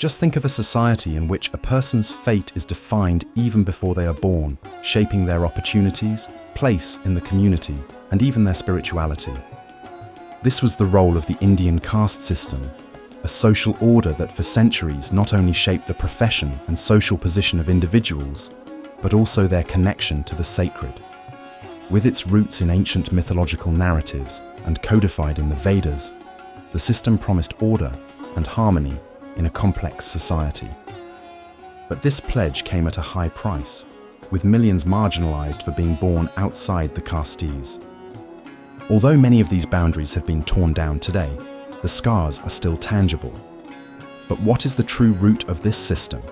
Just think of a society in which a person's fate is defined even before they are born, shaping their opportunities, place in the community, and even their spirituality. This was the role of the Indian caste system, a social order that for centuries not only shaped the profession and social position of individuals, but also their connection to the sacred. With its roots in ancient mythological narratives and codified in the Vedas, the system promised order and harmony in a complex society. But this pledge came at a high price, with millions marginalized for being born outside the castes. Although many of these boundaries have been torn down today, the scars are still tangible. But what is the true root of this system,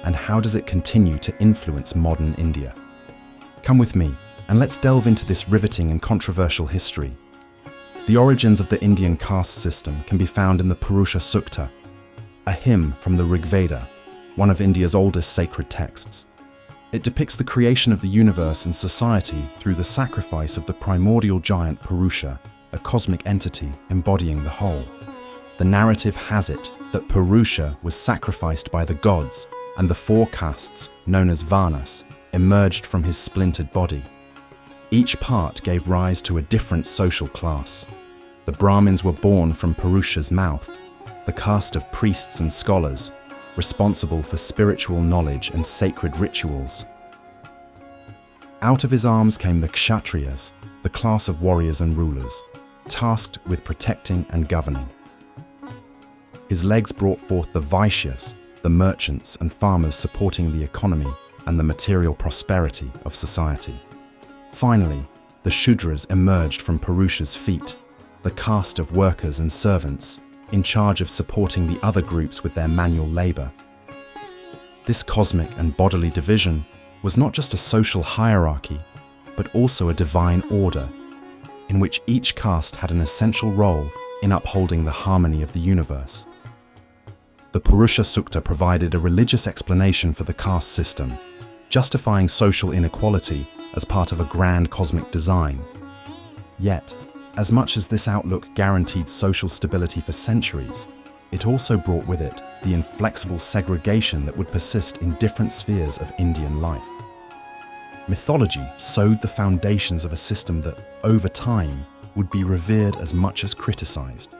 and how does it continue to influence modern India? Come with me, and let's delve into this riveting and controversial history. The origins of the Indian caste system can be found in the Purusha Sukta, a hymn from the Rig Veda, one of India's oldest sacred texts. It depicts the creation of the universe and society through the sacrifice of the primordial giant Purusha, a cosmic entity embodying the whole. The narrative has it that Purusha was sacrificed by the gods, and the four castes, known as Varnas, emerged from his splintered body. Each part gave rise to a different social class. The Brahmins were born from Purusha's mouth, the caste of priests and scholars, responsible for spiritual knowledge and sacred rituals. Out of his arms came the Kshatriyas, the class of warriors and rulers, tasked with protecting and governing. His legs brought forth the Vaishyas, the merchants and farmers supporting the economy and the material prosperity of society. Finally, the Sudras emerged from Purusha's feet, the caste of workers and servants, in charge of supporting the other groups with their manual labor. This cosmic and bodily division was not just a social hierarchy, but also a divine order, in which each caste had an essential role in upholding the harmony of the universe. The Purusha Sukta provided a religious explanation for the caste system, justifying social inequality as part of a grand cosmic design. Yet, as much as this outlook guaranteed social stability for centuries, it also brought with it the inflexible segregation that would persist in different spheres of Indian life. Mythology sowed the foundations of a system that, over time, would be revered as much as criticized.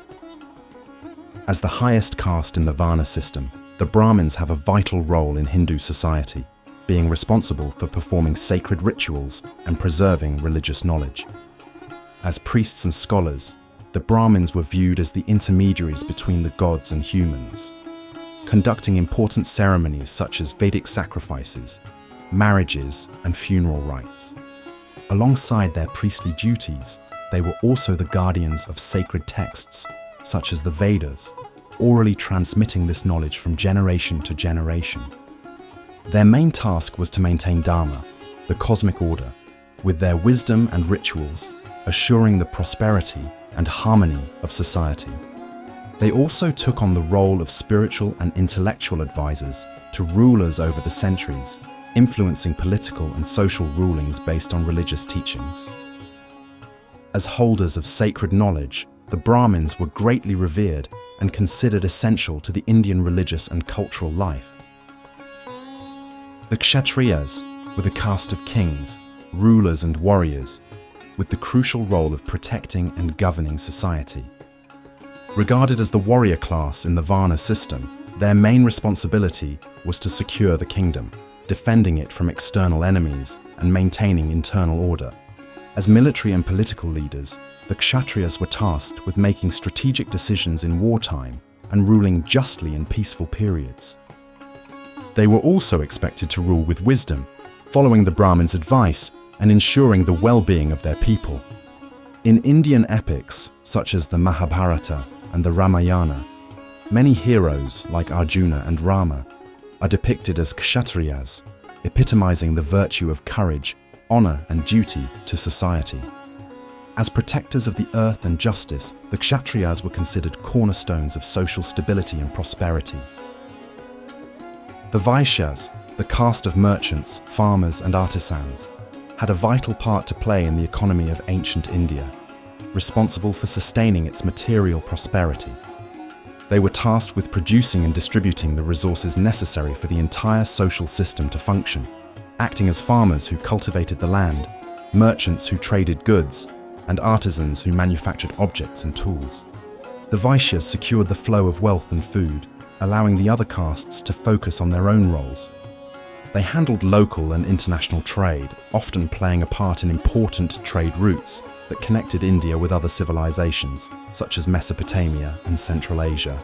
As the highest caste in the Varna system, the Brahmins have a vital role in Hindu society, being responsible for performing sacred rituals and preserving religious knowledge. As priests and scholars, the Brahmins were viewed as the intermediaries between the gods and humans, conducting important ceremonies such as Vedic sacrifices, marriages, and funeral rites. Alongside their priestly duties, they were also the guardians of sacred texts, such as the Vedas, orally transmitting this knowledge from generation to generation. Their main task was to maintain Dharma, the cosmic order, with their wisdom and rituals, assuring the prosperity and harmony of society. They also took on the role of spiritual and intellectual advisors to rulers over the centuries, influencing political and social rulings based on religious teachings. As holders of sacred knowledge, the Brahmins were greatly revered and considered essential to the Indian religious and cultural life. The Kshatriyas were the caste of kings, rulers and warriors, with the crucial role of protecting and governing society. Regarded as the warrior class in the Varna system, their main responsibility was to secure the kingdom, defending it from external enemies and maintaining internal order. As military and political leaders, the Kshatriyas were tasked with making strategic decisions in wartime and ruling justly in peaceful periods. They were also expected to rule with wisdom, following the Brahmins' advice and ensuring the well-being of their people. In Indian epics, such as the Mahabharata and the Ramayana, many heroes, like Arjuna and Rama, are depicted as Kshatriyas, epitomizing the virtue of courage, honor, and duty to society. As protectors of the earth and justice, the Kshatriyas were considered cornerstones of social stability and prosperity. The Vaishyas, the caste of merchants, farmers, and artisans, had a vital part to play in the economy of ancient India, responsible for sustaining its material prosperity. They were tasked with producing and distributing the resources necessary for the entire social system to function, acting as farmers who cultivated the land, merchants who traded goods, and artisans who manufactured objects and tools. The Vaishyas secured the flow of wealth and food, allowing the other castes to focus on their own roles. They handled local and international trade, often playing a part in important trade routes that connected India with other civilizations, such as Mesopotamia and Central Asia.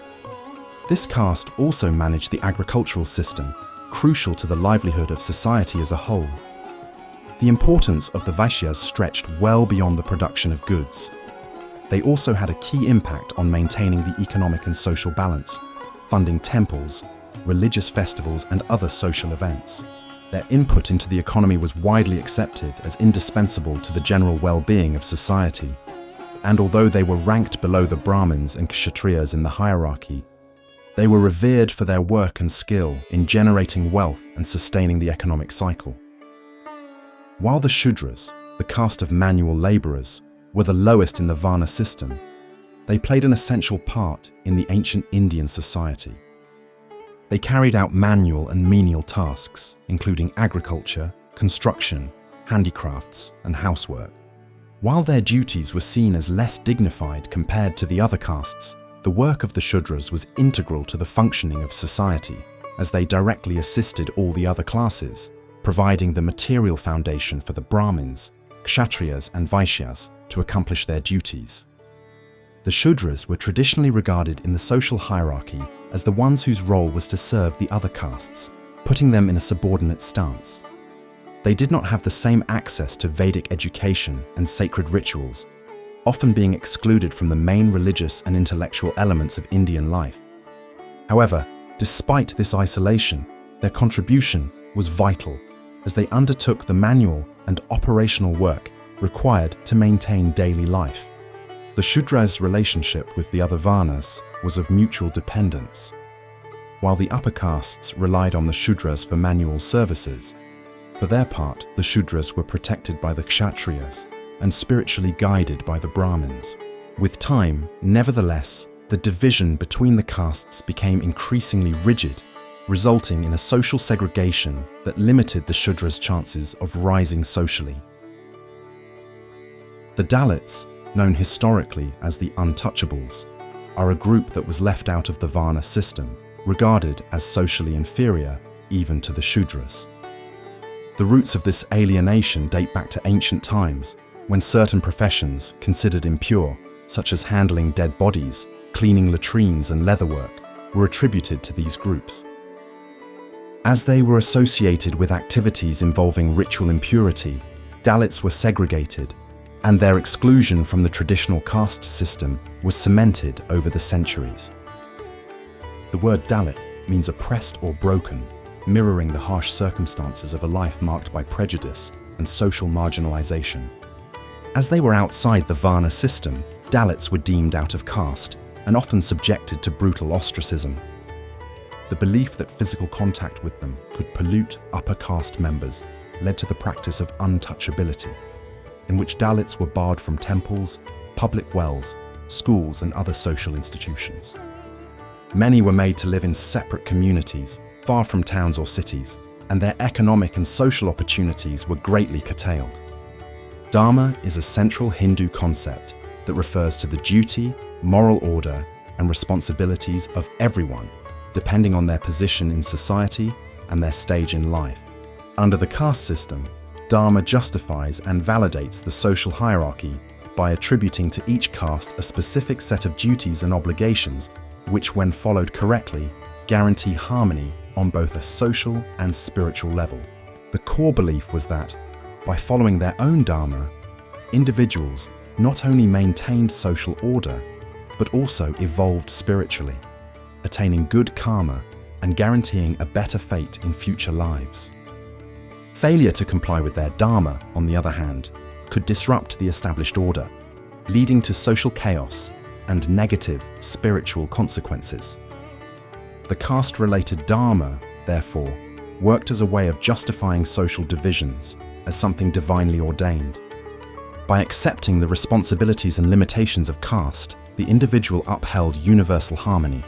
This caste also managed the agricultural system, crucial to the livelihood of society as a whole. The importance of the Vaishyas stretched well beyond the production of goods. They also had a key impact on maintaining the economic and social balance, funding temples, religious festivals, and other social events. Their input into the economy was widely accepted as indispensable to the general well-being of society. And although they were ranked below the Brahmins and Kshatriyas in the hierarchy, they were revered for their work and skill in generating wealth and sustaining the economic cycle. While the Sudras, the caste of manual laborers, were the lowest in the Varna system, they played an essential part in the ancient Indian society. They carried out manual and menial tasks, including agriculture, construction, handicrafts, and housework. While their duties were seen as less dignified compared to the other castes, the work of the Sudras was integral to the functioning of society, as they directly assisted all the other classes, providing the material foundation for the Brahmins, Kshatriyas, and Vaishyas to accomplish their duties. The Sudras were traditionally regarded in the social hierarchy as the ones whose role was to serve the other castes, putting them in a subordinate stance. They did not have the same access to Vedic education and sacred rituals, often being excluded from the main religious and intellectual elements of Indian life. However, despite this isolation, their contribution was vital, as they undertook the manual and operational work required to maintain daily life. The Shudras' relationship with the other Varnas was of mutual dependence. While the upper castes relied on the Shudras for manual services, for their part, the Shudras were protected by the Kshatriyas and spiritually guided by the Brahmins. With time, nevertheless, the division between the castes became increasingly rigid, resulting in a social segregation that limited the Shudras' chances of rising socially. The Dalits, known historically as the Untouchables, are a group that was left out of the Varna system, regarded as socially inferior even to the Shudras. The roots of this alienation date back to ancient times, when certain professions considered impure, such as handling dead bodies, cleaning latrines, and leatherwork, were attributed to these groups. As they were associated with activities involving ritual impurity, Dalits were segregated, and their exclusion from the traditional caste system was cemented over the centuries. The word Dalit means oppressed or broken, mirroring the harsh circumstances of a life marked by prejudice and social marginalization. As they were outside the Varna system, Dalits were deemed out of caste and often subjected to brutal ostracism. The belief that physical contact with them could pollute upper caste members led to the practice of untouchability, in which Dalits were barred from temples, public wells, schools, and other social institutions. Many were made to live in separate communities, far from towns or cities, and their economic and social opportunities were greatly curtailed. Dharma is a central Hindu concept that refers to the duty, moral order, and responsibilities of everyone, depending on their position in society and their stage in life. Under the caste system, Dharma justifies and validates the social hierarchy by attributing to each caste a specific set of duties and obligations which, when followed correctly, guarantee harmony on both a social and spiritual level. The core belief was that, by following their own Dharma, individuals not only maintained social order, but also evolved spiritually, attaining good karma and guaranteeing a better fate in future lives. Failure to comply with their Dharma, on the other hand, could disrupt the established order, leading to social chaos and negative spiritual consequences. The caste-related Dharma, therefore, worked as a way of justifying social divisions as something divinely ordained. By accepting the responsibilities and limitations of caste, the individual upheld universal harmony.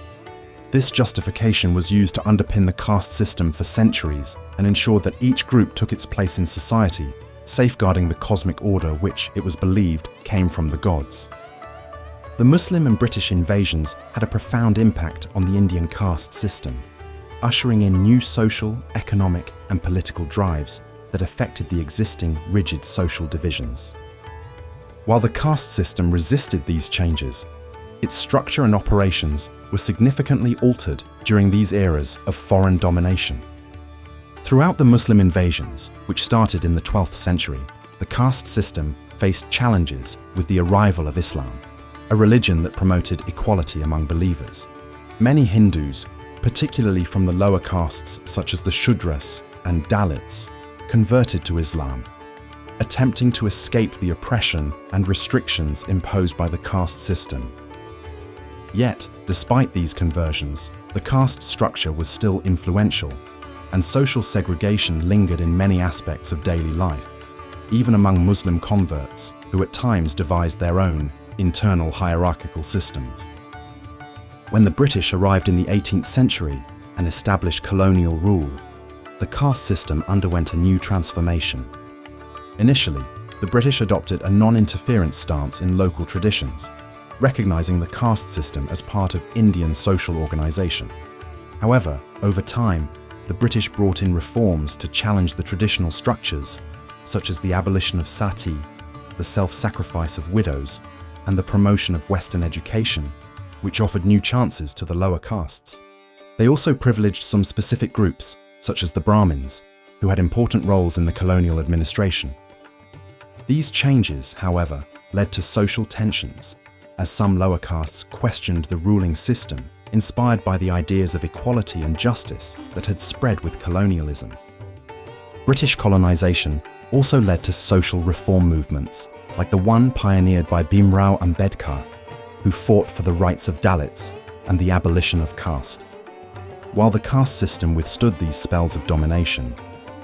This justification was used to underpin the caste system for centuries and ensured that each group took its place in society, safeguarding the cosmic order which, it was believed, came from the gods. The Muslim and British invasions had a profound impact on the Indian caste system, ushering in new social, economic, and political drives that affected the existing rigid social divisions. While the caste system resisted these changes, its structure and operations were significantly altered during these eras of foreign domination. Throughout the Muslim invasions, which started in the 12th century, the caste system faced challenges with the arrival of Islam, a religion that promoted equality among believers. Many Hindus, particularly from the lower castes such as the Sudras and Dalits, converted to Islam, attempting to escape the oppression and restrictions imposed by the caste system. Yet, despite these conversions, the caste structure was still influential, and social segregation lingered in many aspects of daily life, even among Muslim converts who at times devised their own internal hierarchical systems. When the British arrived in the 18th century and established colonial rule, the caste system underwent a new transformation. Initially, the British adopted a non-interference stance in local traditions, recognizing the caste system as part of Indian social organization. However, over time, the British brought in reforms to challenge the traditional structures, such as the abolition of sati, the self-sacrifice of widows, and the promotion of Western education, which offered new chances to the lower castes. They also privileged some specific groups, such as the Brahmins, who had important roles in the colonial administration. These changes, however, led to social tensions, as some lower castes questioned the ruling system, inspired by the ideas of equality and justice that had spread with colonialism. British colonization also led to social reform movements, like the one pioneered by Bhimrao Ambedkar, who fought for the rights of Dalits and the abolition of caste. While the caste system withstood these spells of domination,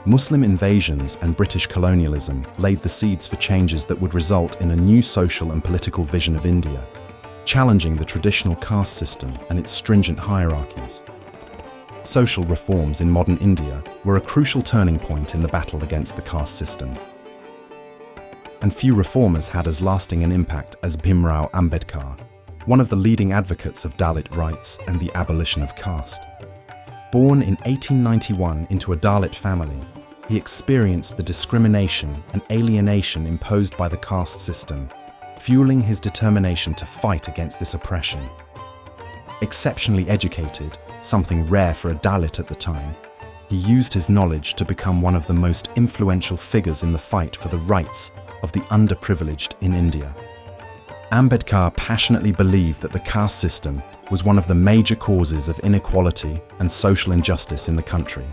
Muslim invasions and British colonialism laid the seeds for changes that would result in a new social and political vision of India, challenging the traditional caste system and its stringent hierarchies. Social reforms in modern India were a crucial turning point in the battle against the caste system. And few reformers had as lasting an impact as Bhimrao Ambedkar, one of the leading advocates of Dalit rights and the abolition of caste. Born in 1891 into a Dalit family, he experienced the discrimination and alienation imposed by the caste system, fueling his determination to fight against this oppression. Exceptionally educated, something rare for a Dalit at the time, he used his knowledge to become one of the most influential figures in the fight for the rights of the underprivileged in India. Ambedkar passionately believed that the caste system was one of the major causes of inequality and social injustice in the country.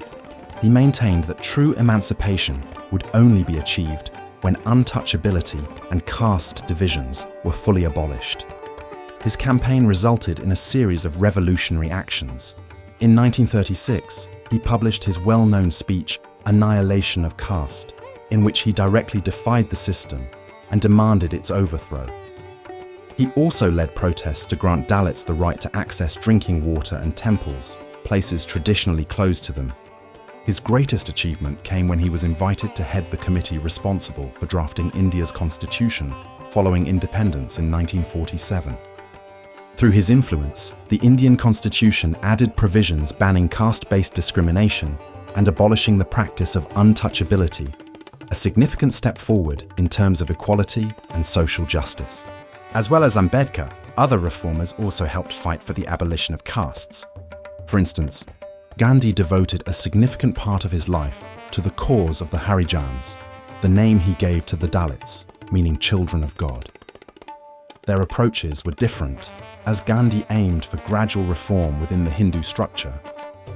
He maintained that true emancipation would only be achieved when untouchability and caste divisions were fully abolished. His campaign resulted in a series of revolutionary actions. In 1936, he published his well-known speech, Annihilation of Caste, in which he directly defied the system and demanded its overthrow. He also led protests to grant Dalits the right to access drinking water and temples, places traditionally closed to them. His greatest achievement came when he was invited to head the committee responsible for drafting India's constitution following independence in 1947. Through his influence, the Indian constitution added provisions banning caste-based discrimination and abolishing the practice of untouchability, a significant step forward in terms of equality and social justice. As well as Ambedkar, other reformers also helped fight for the abolition of castes. For instance, Gandhi devoted a significant part of his life to the cause of the Harijans, the name he gave to the Dalits, meaning children of God. Their approaches were different, as Gandhi aimed for gradual reform within the Hindu structure,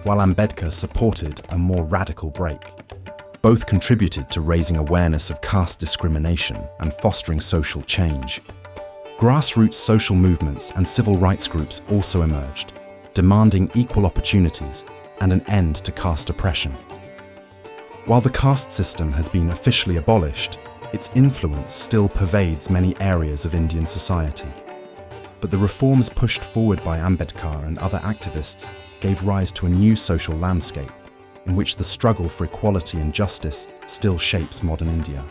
while Ambedkar supported a more radical break. Both contributed to raising awareness of caste discrimination and fostering social change. Grassroots social movements and civil rights groups also emerged, demanding equal opportunities and an end to caste oppression. While the caste system has been officially abolished, its influence still pervades many areas of Indian society. But the reforms pushed forward by Ambedkar and other activists gave rise to a new social landscape in which the struggle for equality and justice still shapes modern India.